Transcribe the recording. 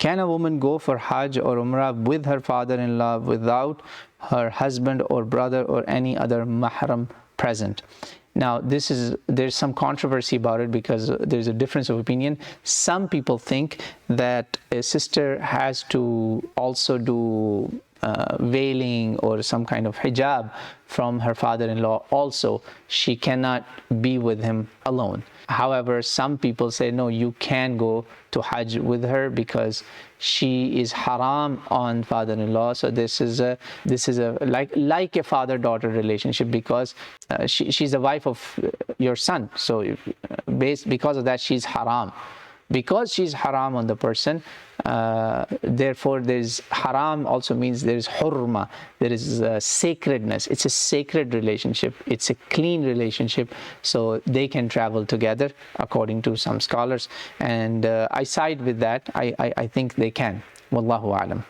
Can a woman go for Hajj or Umrah with her father-in-law without her husband or brother or any other mahram present? Now, there's some controversy about it because there's a difference of opinion. Some people think that a sister has to also do veiling or some kind of hijab from her father-in-law also. She cannot be with him alone. However, some people say, no, you can go to Hajj with her because she is haram on father-in-law. So this is a like a father-daughter relationship because she's the wife of your son. So because of that, she's haram. Because she's haram on the person, therefore there's haram also means there is hurma, there is sacredness. It's a sacred relationship, it's a clean relationship, so they can travel together according to some scholars, and I side with that. I think they can. Wallahu alam.